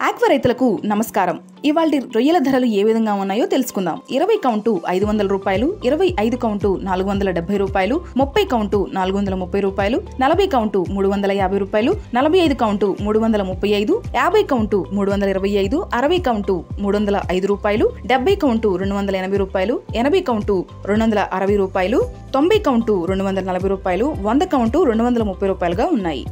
Aqua రైతులకు నమస్కారం. ఇవాల్టి రొయ్యల ధరలు ఏ విధంగా ఉన్నాయో తెలుసుకుందాం. 20 కౌంటు 500 రూపాయలు, 25 కౌంటు 470 రూపాయలు, 30 కౌంటు 430 రూపాయలు, 40 కౌంటు 350 రూపాయలు, 45 కౌంటు 335, 50 కౌంటు 325, 60 కౌంటు 305 రూపాయలు, 70 కౌంటు 280 రూపాయలు, 80 కౌంటు 260 రూపాయలు, 90 కౌంటు 240 రూపాయలు, 100 కౌంటు 230 రూపాయలుగా ఉన్నాయి.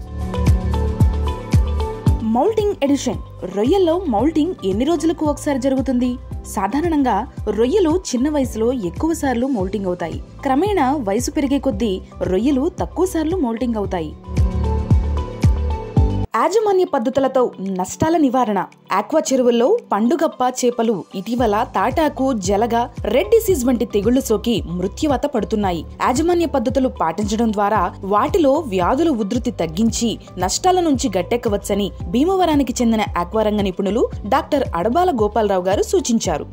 Moulting edition. రొయ్యల్లో మౌల్టింగ్ ఎన్ని రోజులకు ఒకసారి జరుగుతుంది? సాధారణంగా రొయ్యలు చిన్న వయసులో ఎక్కువ సార్లు మౌల్టింగ్ అవుతాయి. క్రమేణా వయసు పెరిగే కొద్దీ రొయ్యలు తక్కువ సార్లు మౌల్టింగ్ అవుతాయి. యాజమాన్య పద్ధతులతో నష్టాల నివారణ. ఆక్వా చెరువుల్లో పండుగప్ప చేపలు ఇటీవల తాటాకు, జలగ, రెడ్ డిసీజ్ వంటి తెగుళ్లు సోకి మృత్యువాత పడుతున్నాయి. యాజమాన్య పద్ధతులు పాటించడం ద్వారా వాటిలో వ్యాధుల ఉధృతి తగ్గించి నష్టాల నుంచి గట్టెక్కవచ్చని భీమవరానికి చెందిన ఆక్వా రంగ నిపుణులు డాక్టర్ అడబాల గోపాలరావు గారు సూచించారు.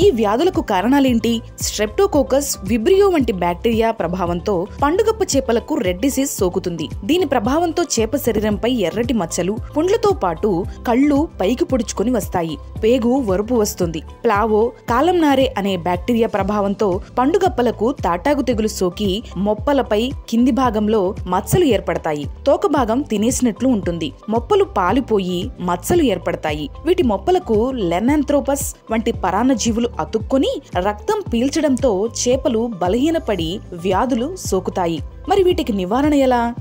ఈ వ్యాధులకు కారణాలేంటి? స్ట్రెప్టోకోకస్ విబ్రియో వంటి బ్యాక్టీరియా ప్రభావంతో పండుగప్ప చేపలకు రెడ్ డిసీజ్ సోకుతుంది. దీని ప్రభావంతో చేప శరీరంపై ఎర్రటి మచ్చలు, పుండ్లతో పాటు కళ్ళు పైకి పొడుచుకొని వస్తాయి. పేగు వరుపు వస్తుంది. ప్లావో కాలంనారే అనే బ్యాక్టీరియా ప్రభావంతో పండుగప్పలకు తాటాకు తెగులు సోకి మొప్పలపై కింది భాగంలో మచ్చలు ఏర్పడతాయి. తోక భాగం తినేసినట్లు ఉంటుంది. మొప్పలు పాలిపోయి మచ్చలు ఏర్పడతాయి. వీటి మొప్పలకు లెనాంథ్రోపస్ వంటి పరాన్నజీవులు అతుక్కొని రక్తం పీల్చడంతో చేపలు బలహీనపడి వ్యాధులు సోకుతాయి. మరి వీటికి నివారణ ఎలా?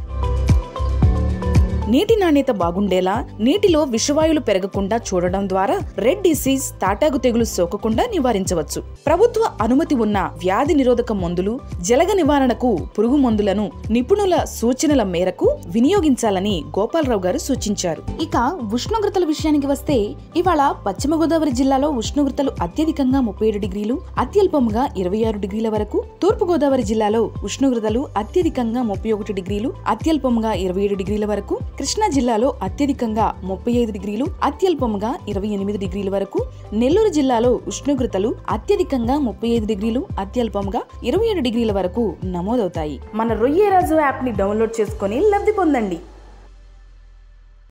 నీటి నాణ్యత బాగుండేలా నీటిలో విషవాయువులు పెరగకుండా చూడడం ద్వారా రెడ్ డిసీజ్, తాటాకు తెగులు సోకకుండా నివారించవచ్చు. ప్రభుత్వ అనుమతి ఉన్న వ్యాధి నిరోధక మందులు, జలగ నివారణకు పురుగు మందులను నిపుణుల సూచనల మేరకు వినియోగించాలని గోపాలరావు గారు సూచించారు. ఇక ఉష్ణోగ్రతల విషయానికి వస్తే ఇవాళ పశ్చిమ గోదావరి జిల్లాలో ఉష్ణోగ్రతలు అత్యధికంగా 37 డిగ్రీలు, అత్యల్పంగా 26 డిగ్రీల వరకు, తూర్పు గోదావరి జిల్లాలో ఉష్ణోగ్రతలు అత్యధికంగా 31 డిగ్రీలు, అత్యల్పంగా 27 డిగ్రీల వరకు, కృష్ణా జిల్లాలో అత్యధికంగా 35 డిగ్రీలు, అత్యల్పంగా 28 డిగ్రీల వరకు, నెల్లూరు జిల్లాలో ఉష్ణోగ్రతలు అత్యధికంగా 35 డిగ్రీలు, అత్యల్పంగా 27 డిగ్రీల వరకు నమోదవుతాయి. మన రొయ్యరాజు యాప్ ని డౌన్లోడ్ చేసుకుని లబ్ధి పొందండి.